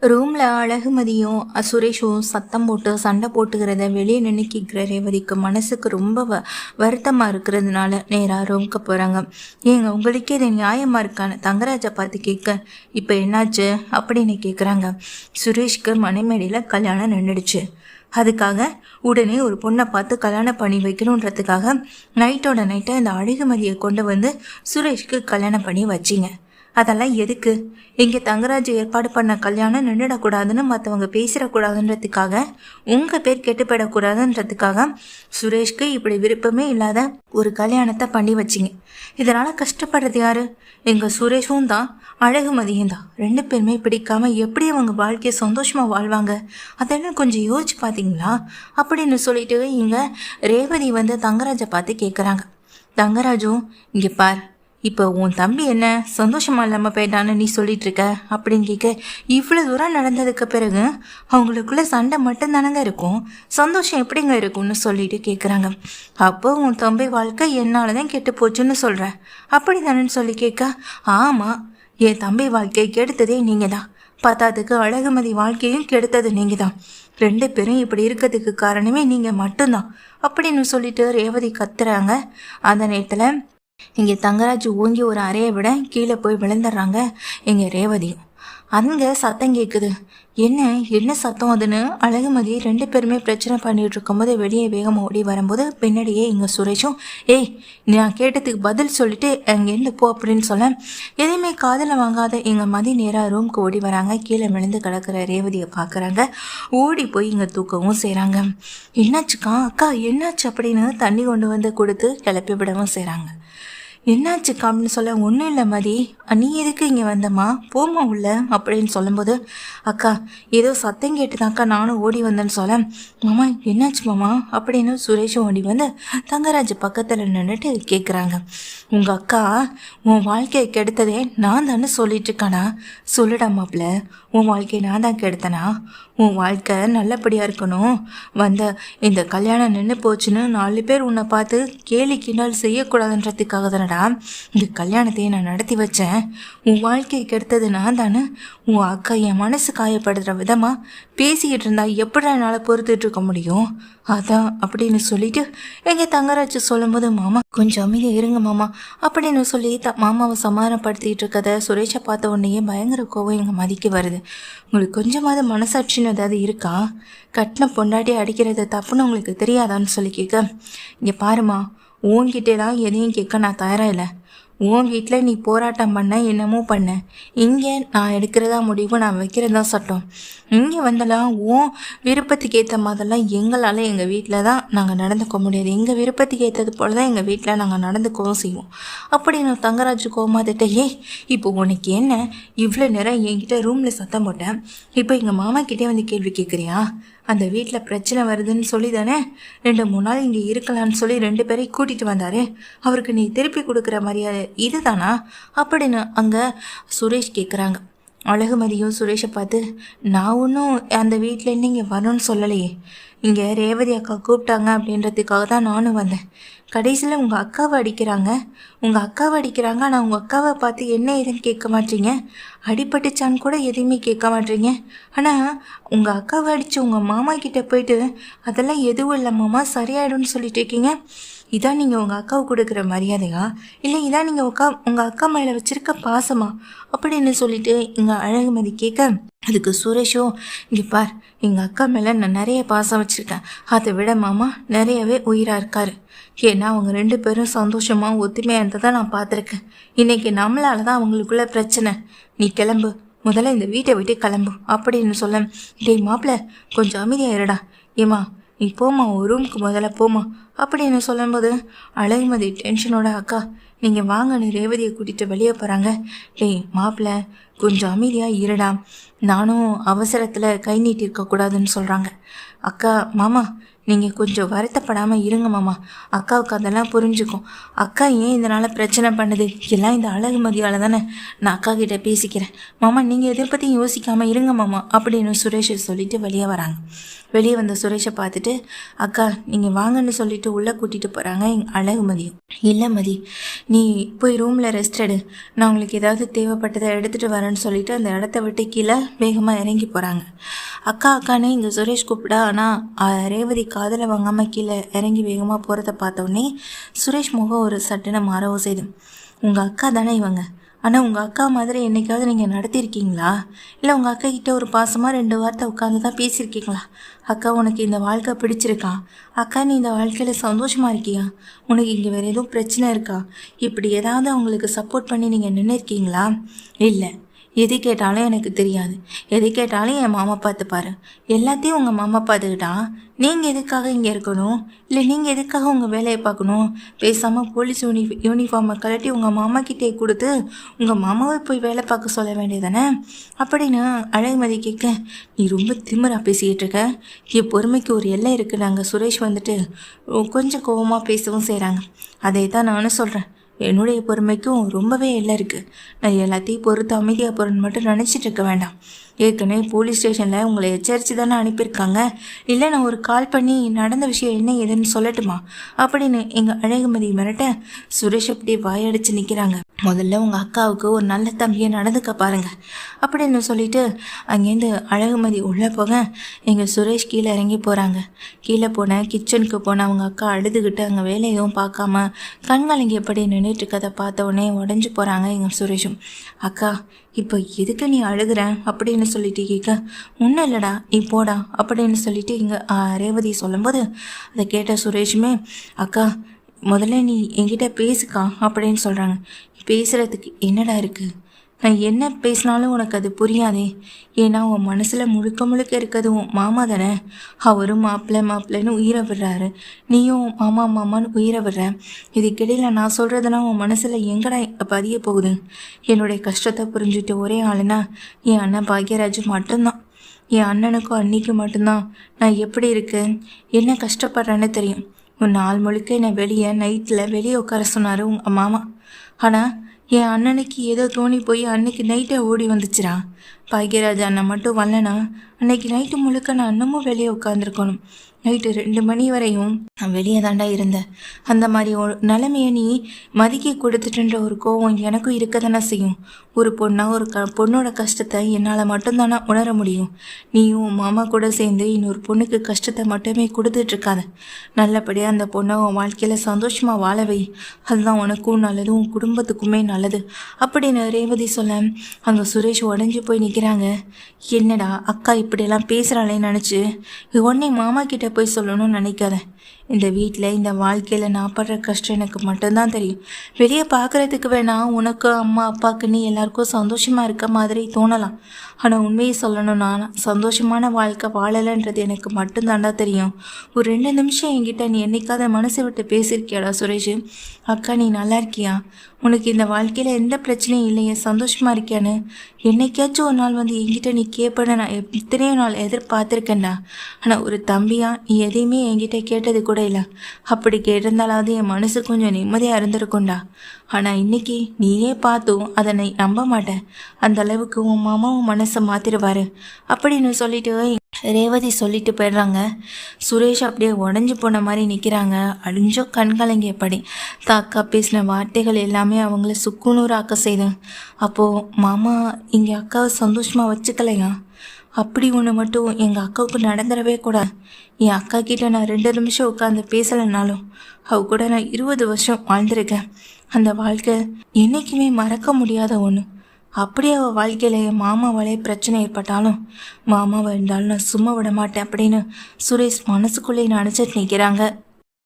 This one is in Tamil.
ரூம்ல அழகுமதியும் சுரேஷும் சத்தம் போட்டு சண்டை போட்டுக்கிறத வெளியே நின்று கேட்குற ரேவதிக்கு மனசுக்கு ரொம்ப வருத்தமாக இருக்கிறதுனால நேராக ரூமுக்கு போகிறாங்க. ஏங்க உங்களுக்கே இது நியாயமாக இருக்கான்னு தங்கராஜை பார்த்து கேட்க, இப்போ என்னாச்சு அப்படின்னு கேட்குறாங்க. சுரேஷ்க்கு மனைமேடையில் கல்யாணம் நின்றுடுச்சு. அதுக்காக உடனே ஒரு பொண்ணை பார்த்து கல்யாணம் பண்ணி வைக்கணுன்றதுக்காக நைட்டோட நைட்டாக இந்த அழகுமதியை கொண்டு வந்து சுரேஷ்க்கு கல்யாணம் பண்ணி வச்சிங்க. அதெல்லாம் எதுக்கு? இங்கே தங்கராஜ் ஏற்பாடு பண்ண கல்யாணம் நின்றுடக்கூடாதுன்னு மற்றவங்க பேசிடக்கூடாதுன்றதுக்காக, உங்கள் பேர் கெட்டுப்படக்கூடாதுன்றதுக்காக சுரேஷ்க்கு இப்படி விருப்பமே இல்லாத ஒரு கல்யாணத்தை பண்ணி வச்சிங்க. இதனால் கஷ்டப்படுறது யாரு? எங்கள் சுரேஷும் தான் அழகுமதியும் தான். ரெண்டு பேருமே பிடிக்காம எப்படி அவங்க வாழ்க்கையை சந்தோஷமாக வாழ்வாங்க? அதெல்லாம் கொஞ்சம் யோசிச்சு பார்த்தீங்களா அப்படின்னு சொல்லிட்டு இங்கே ரேவதி வந்து தங்கராஜை பார்த்து கேட்குறாங்க. தங்கராஜும், இங்கே பார், இப்போ உன் தம்பி என்ன சந்தோஷமா இல்லாமல் போயிட்டான்னு நீ சொல்லிட்டு இருக்க அப்படின்னு கேட்க, இவ்வளோ தூரம் நடந்ததுக்கு பிறகு அவங்களுக்குள்ள சண்டை மட்டும்தானங்க இருக்கும், சந்தோஷம் எப்படிங்க இருக்கும்னு சொல்லிட்டு கேட்குறாங்க. அப்போ உன் தம்பி வாழ்க்கை என்னால் தான் கெட்டு போச்சுன்னு சொல்கிறேன் அப்படி தானேன்னு சொல்லி கேட்க, ஆமாம், என் தம்பி வாழ்க்கையை கெடுத்ததே நீங்கள் தான், பத்தாதுக்கு அழகுமதி வாழ்க்கையும் கெடுத்தது நீங்கள் தான், ரெண்டு பேரும் இப்படி இருக்கிறதுக்கு காரணமே நீங்கள் மட்டும்தான் அப்படின்னு சொல்லிட்டு ரேவதி கத்துறாங்க. அந்த நேரத்தில் இங்கே தங்கராஜ் ஓங்கி ஒரு அறையை விட கீழே போய் விழுந்துடுறாங்க. இங்கே ரேவதியும் அங்கே சத்தம் கேட்குது. என்ன சத்தம் அதுன்னு அழகுமதி ரெண்டு பேருமே பிரச்சனை பண்ணிட்டு இருக்கும்போது வெளியே வேகமாக ஓடி வரும்போது பின்னாடியே இங்கே சுரேஷும், ஏய் நான் கேட்டதுக்கு பதில் சொல்லிட்டு அங்கேருந்து போ அப்படின்னு சொல்ல, எதையுமே காதில் வாங்காத எங்கள் மதி நேராக ரூம்க்கு ஓடி வராங்க. கீழே விழுந்து கிடக்கிற ரேவதியை பார்க்குறாங்க. ஓடி போய் இங்கே தூக்கவும் செய்கிறாங்க. என்னாச்சுக்கா அக்கா என்னாச்சு அப்படின்னு தண்ணி கொண்டு வந்து கொடுத்து கிளப்பி விடவும் செய்கிறாங்க. என்னாச்சுக்கா அப்படின்னு சொல்ல, ஒன்றும் இல்லை மதி, நீ எதுக்கு இங்கே வந்தம்மா, போமா உள்ள அப்படின்னு சொல்லும்போது, அக்கா ஏதோ சத்தம் கேட்டுதாக்கா நானும் ஓடி வந்தேன்னு சொல்ல, மாமா என்னாச்சு மாமா அப்படின்னு சுரேஷும் ஓடி வந்து தங்கராஜ் பக்கத்தில் நின்றுட்டு கேட்குறாங்க. உங்கள் அக்கா உன் வாழ்க்கையை கெடுத்ததே நான் தானே சொல்லிட்டு இருக்கானா, சொல்லுடா மாப்பிள்ள, உன் வாழ்க்கையை நான் தான் கெடுத்தனா? உன் வாழ்க்கை நல்லபடியாக இருக்கணும், வந்த இந்த கல்யாணம் நின்று போச்சுன்னு 4 பேர் உன்னை பார்த்து கேலி கிண்டல் செய்யக்கூடாதுன்றதுக்காக தானடா இந்த கல்யாணத்தையே நான் நடத்தி வச்சேன். உன் வாழ்க்கையை கெடுத்தது நான் தானே. உன் அக்கா என் மனசு காயப்படுற விதமாக பேசிக்கிட்டு இருந்தா எப்படி என்னால் பொறுத்துட்டு இருக்க முடியும்? அதான் அப்படின்னு சொல்லிட்டு எங்கள் தங்கராஜ் சொல்லும்போது, மாமா கொஞ்சம் அமைதியாக இருங்க மாமா அப்படின்னு சொல்லி மாமாவை சமாதானப்படுத்திட்டு இருக்கதை சுரேஷை பார்த்த உடனேயே பயங்கர கோவம் எங்கள் மதிக்கு வருது. உங்களுக்கு கொஞ்சமாவது மனசாட்சின்னு ஏதாவது இருக்கா? கட்டின பொண்டாட்டி அடிக்கிறது தப்புன்னு உங்களுக்கு தெரியாதான்னு சொல்லி கேட்க, இங்கே பாருமா, உன்கிட்டலாம் எதையும் கேட்க நான் தயாராக இல்லை. உன் வீட்டில் நீ போராட்டம் பண்ண என்னமோ பண்ண, இங்கே நான் எடுக்கிறதா முடிவு, நான் வைக்கிறதா சட்டம். இங்கே வந்தெல்லாம் உன் விருப்பத்துக்கு ஏற்ற மாதிரிலாம் எங்களால் எங்கள் வீட்டில் தான் நாங்கள் நடந்துக்க முடியாது. எங்கள் விருப்பத்துக்கு ஏற்றது போல தான் எங்கள் வீட்டில் நாங்கள் நடந்துக்கவும் செய்வோம் அப்படின்னு தங்கராஜ் கோமாதிட்ட, இப்போ உனக்கு என்ன இவ்வளோ நேரம் என்கிட்ட ரூமில் சத்தம் போட்டேன், இப்போ எங்கள் மாமா கிட்டே வந்து கேள்வி கேட்குறியா? அந்த வீட்டில் பிரச்சனை வருதுன்னு சொல்லி தானே 2-3 நாள் இங்கே இருக்கலான்னு சொல்லி 2 பேரையும் கூட்டிகிட்டு வந்தார். அவருக்கு நீ திருப்பி கொடுக்குற மரியாதை இதுதானா அப்படின்னு அங்கே சுரேஷ் கேட்குறாங்க. அழகுமதியும் சுரேஷை பார்த்து, நான் ஒன்றும் அந்த வீட்டிலேருந்து இங்கே வரணும்னு சொல்லலையே, இங்கே ரேவதி அக்கா கூப்பிட்டாங்க அப்படின்றதுக்காக தான் நானும் வந்தேன். கடைசியில் உங்கள் அக்காவை அடிக்கிறாங்க, ஆனால் உங்கள் அக்காவை பார்த்து என்ன ஏதுன்னு கேட்க மாட்டீங்க, அடிபட்டுச்சான்னு கூட எதையுமே கேட்க மாட்டீங்க. ஆனால் உங்கள் அக்காவை அடித்து உங்கள் மாமா கிட்டே போயிட்டு அதெல்லாம் எதுவும் இல்லை மாமா சரியாயிடும்னு சொல்லிட்டு இருக்கீங்க. இதான் நீங்கள் உங்கள் அக்காவுக்கு கொடுக்குற மரியாதையா, இல்லை இதான் நீங்கள் உங்கள் அக்கா மேலே வச்சுருக்க பாசமா அப்படின்னு சொல்லிட்டு இங்கே அழகுமதி கேட்க, அதுக்கு சுரேஷோ, இங்கே பார், எங்கள் அக்கா மேலே நான் நிறைய பாசம் வச்சுருக்கேன், அதை விட மாமா நிறையவே உயிராக இருக்காரு. ஏன்னா அவங்க 2 பேரும் சந்தோஷமாக ஒத்துமையாக இருந்ததை நான் பார்த்துருக்கேன். இன்றைக்கி நம்மளால தான் அவங்களுக்குள்ள பிரச்சனை. நீ கிளம்பு, முதல்ல இந்த வீட்டை விட்டு கிளம்பு அப்படின்னு சொல்ல, டேய் மாப்பிள்ள கொஞ்சம் அமைதியாக இருடா, ஏமா நீ போமா, ஒரு ரூமுக்கு முதல்ல போமா அப்படின்னு சொல்லும்போது அழகுமதி டென்ஷனோட, அக்கா நீங்கள் வாங்கன்னு ரேவதியை கூட்டிகிட்டு வெளியே போகிறாங்க. டேய் மாப்பிள்ள கொஞ்சம் அமைதியாக இருடா, நானும் அவசரத்தில் கை நீட்டி இருக்கக்கூடாதுன்னு சொல்கிறாங்க. அக்கா மாமா நீங்கள் கொஞ்சம் வருத்தப்படாமல் இருங்க மாமா. அக்காவுக்கு அதெல்லாம் புரிஞ்சுக்கும். அக்கா ஏன் இதனால் பிரச்சனை பண்ணுது எல்லாம் இந்த அழகுமதியால் தானே. நான் அக்கா கிட்டே பேசிக்கிறேன் மாமா, நீங்கள் எதை பற்றியும் யோசிக்காமல் இருங்க மாமா அப்படின்னு சுரேஷை சொல்லிட்டு வெளியே வராங்க. வெளியே வந்த சுரேஷை பார்த்துட்டு அக்கா நீங்கள் வாங்கன்னு சொல்லிட்டு உள்ளே கூட்டிகிட்டு போகிறாங்க எங்கள் அழகுமதியும். இல்லை மதி, நீ போய் ரூமில் ரெஸ்ட் எடு, நான் உங்களுக்கு ஏதாவது தேவைப்பட்டதை எடுத்துகிட்டு வரேன்னு சொல்லிட்டு அந்த இடத்த விட்டு கீழே வேகமாக இறங்கி போகிறாங்க. அக்கா அக்கானே இங்கே சுரேஷ் கூப்பிடா. ஆனால் ரேவதி காதில் வாங்காமல் கீழே இறங்கி வேகமாக போகிறத பார்த்தோன்னே சுரேஷ் முகம் ஒரு சட்டுன்னு மாறவும் செய்து. உங்கள் அக்கா தானே இவங்க, ஆனால் உங்கள் அக்கா மாதிரி என்னைக்காவது நீங்கள் நடத்தியிருக்கீங்களா? இல்லை உங்கள் அக்கா கிட்ட ஒரு பாசமாக 2 வார்த்தை உட்காந்து தான் பேசியிருக்கீங்களா? அக்கா உனக்கு இந்த வாழ்க்கை பிடிச்சிருக்கா? அக்கா நீ இந்த வாழ்க்கையில் சந்தோஷமாக இருக்கியா? உனக்கு இங்கே வேறு எதுவும் பிரச்சனை இருக்கா? இப்படி ஏதாவது அவங்களுக்கு சப்போர்ட் பண்ணி நீங்கள் நின்று இருக்கீங்களா? இல்லை, எது கேட்டாலும் எனக்கு தெரியாது, எது கேட்டாலும் என் மாமா பார்த்துப்பாரு, எல்லாத்தையும் உங்கள் மாமா பார்த்துக்கிட்டா நீங்கள் எதுக்காக இங்கே இருக்கணும்? இல்லை நீங்கள் எதுக்காக உங்கள் வேலையை பார்க்கணும்? பேசாமல் போலீஸ் யூனிஃபார்மை கழட்டி உங்கள் மாமா கிட்டே கொடுத்து உங்கள் மாமாவை போய் வேலை பார்க்க சொல்ல வேண்டியதானே அப்படின்னு அழகுமதி கேட்க, நீ ரொம்ப திமிரா பேசிக்கிட்டு இருக்க, என் பொறுமைக்கு ஒரு எல்லை இருக்குது. நாங்கள் சுரேஷ் வந்துட்டு கொஞ்சம் கோபமாக பேசவும் செய்கிறாங்க. அதை தான் நானும் சொல்கிறேன், என்னுடைய பொறுமைக்கும் ரொம்பவே எல்லாம் இருக்குது. நான் எல்லாத்தையும் பொறுத்து அமைதியாக போகிறேன்னு மட்டும் நினச்சிட்டு இருக்க வேண்டாம். ஏற்கனவே போலீஸ் ஸ்டேஷனில் உங்களை எச்சரித்து தானே அனுப்பியிருக்காங்க. இல்லை நான் ஒரு கால் பண்ணி நடந்த விஷயம் என்ன ஏதுன்னு சொல்லட்டுமா அப்படின்னு எங்கள் அழகுமதி மிரட்ட சுரேஷ் அப்படியே வாயடிச்சு நிற்கிறாங்க. முதல்ல உங்கள் அக்காவுக்கு ஒரு நல்ல தம்பியை நடந்துக்க பாருங்கள் அப்படின்னு சொல்லிட்டு அங்கேருந்து அழகுமதி உள்ளே போக எங்கள் சுரேஷ் கீழே இறங்கி போகிறாங்க. கீழே போன கிச்சனுக்கு போன அவங்க அக்கா அழுதுகிட்டு அங்கே வேலை எதுவும் பார்க்காம கண்கலங்கி எப்படி நின்றுட்டு இருக்கதை பார்த்த உடனே உடஞ்சி போகிறாங்க எங்கள் சுரேஷும். அக்கா இப்போ எதுக்கு நீ அழுகிற அப்படின்னு சொல்லிட்டு கேட்க, ஒன்றும் இல்லைடா நீ போடா அப்படின்னு சொல்லிட்டு இங்கே ரேவதி சொல்லும்போது அதை கேட்ட சுரேஷுமே, அக்கா முதல்ல நீ என்கிட்ட பேசுக்கா அப்படின்னு சொல்கிறாங்க. பேசுகிறதுக்கு என்னடா இருக்குது? நான் என்ன பேசினாலும் உனக்கு அது புரியாதே. ஏன்னா உன் மனசில் முழுக்க முழுக்க இருக்கிறது உன் மாமா தானே. அவரும் மாப்பிள்ளைன்னு உயிரை விடுறாரு, நீயும் மாமா மாமான்னு உயிரை விடுற. இதுக்கிடையில் நான் சொல்கிறதுனா உன் மனசில் எங்கடா பதிய போகுது? என்னுடைய கஷ்டத்தை புரிஞ்சுட்டு ஒரே ஆளுனா என் அண்ணன் பாக்யராஜ் மட்டும்தான். என் அண்ணனுக்கும் அன்னிக்கும் மட்டும்தான் நான் எப்படி இருக்கேன் என்ன கஷ்டப்படுறேன்னு தெரியும். ஒரு நாள் முழுக்க என்னை நைட்டில் வெளியே உட்கார சொன்னார் உங்கள் மாமா. ஆனால் என் அண்ணனுக்கு ஏதோ தோணி போய் அன்னைக்கு நைட்டே ஓடி வந்துச்சுரா. பாக்யராஜ் அண்ணன் மட்டும் வரலனா அன்னைக்கு நைட்டு முழுக்க நான் அண்ணமும் வெளியே உட்காந்துருக்கணும். நைட்டு 2 மணி வரையும் நான் வெளியே தாண்டா இருந்தேன். அந்த மாதிரி ஒரு நிலைமையை நீ மதிக்க கொடுத்துட்டுன்ற ஒரு கோவம் எனக்கும் இருக்க தானே செய்யும். ஒரு பொண்ணோட கஷ்டத்தை என்னால் மட்டும்தானே உணர முடியும். நீயும் மாமா கூட சேர்ந்து இன்னொரு பொண்ணுக்கு கஷ்டத்தை மட்டுமே கொடுத்துட்ருக்காத. நல்லபடியாக அந்த பொண்ணை உன் வாழ்க்கையில் சந்தோஷமாக வாழ வை. அதுதான் உனக்கும் நல்லது, உன் குடும்பத்துக்குமே நல்லது அப்படின்னு ரேவதி சொல்ல அங்கே சுரேஷ் உடஞ்சி போய் நிற்கிறாங்க. என்னடா அக்கா இப்படியெல்லாம் பேசுகிறாளேன்னு நினச்சி உடனே மாமா கிட்ட போய் சொல்லணும்னு நினைக்காத. இந்த வீட்டில் இந்த வாழ்க்கையில் நான் படுற கஷ்டம் எனக்கு மட்டும்தான் தெரியும். வெளியே பார்க்குறதுக்கு வேணால் உனக்கு அம்மா அப்பாவுக்குன்னு எல்லாருக்கும் சந்தோஷமாக இருக்க மாதிரி தோணலாம். ஆனால் உண்மையை சொல்லணும்னா சந்தோஷமான வாழ்க்கை வாழலைன்றது எனக்கு மட்டும்தாண்டா தெரியும். ஒரு 2 நிமிஷம் என்கிட்ட நீ என்னைக்காத மனசை விட்டு பேசியிருக்கியாடா சுரேஷ்? அக்கா நீ நல்லா இருக்கியா? உனக்கு இந்த வாழ்க்கையில் எந்த பிரச்சனையும் இல்லையே, சந்தோஷமாக இருக்கியான்னு என்னைக்காச்சும் ஒரு நாள் வந்து என்கிட்ட நீ கேட்பேன்னு நான் எத்தனையோ நாள் எதிர்பார்த்துருக்கேன்டா. ஆனால் ஒரு தம்பியா நீ எதையுமே என்கிட்ட கேட்டது கூட இல்லை. அப்படி கேட்டிருந்தாலாவது என் மனசு கொஞ்சம் நிம்மதியாக இருந்திருக்கும்டா. ஆனால் இன்னைக்கு நீயே பார்த்தும் அதை நீ நம்ப மாட்டேன். அந்த அளவுக்கு உன் மாமா உன் மனசை மாற்றிடுவாரு அப்படின்னு சொல்லிட்டு ரேவதி சொல்லிட்டு போயிடுறாங்க. சுரேஷ் அப்படியே உடஞ்சி போன மாதிரி நிற்கிறாங்க. அழிஞ்சோ கண்கலங்கியபடி தாக்கா பேசின வார்த்தைகள் எல்லாமே அவங்கள சுக்குநூறாக்க செய்தேன். அப்போது மாமா இங்கே அக்காவை சந்தோஷமாக வச்சுக்கலையா? அப்படி ஒன்று மட்டும் எங்கள் அக்காவுக்கு நடந்துடவே கூடாது. என் அக்கா கிட்ட நான் 2 நிமிஷம் உட்காந்து பேசலைனாலும் அவ கூட நான் 20 வருஷம் வாழ்ந்திருக்கேன். அந்த வாழ்க்கை என்றைக்குமே மறக்க முடியாத ஒன்று. அப்படியே அவள் வாழ்க்கையில் என் மாமாவாலே பிரச்சனை ஏற்பட்டாலும் மாமாவை இருந்தாலும் நான் சும்மா விட மாட்டேன் அப்படின்னு சுரேஷ் மனசுக்குள்ளே நினச்சிட்டு நிற்கிறாங்க.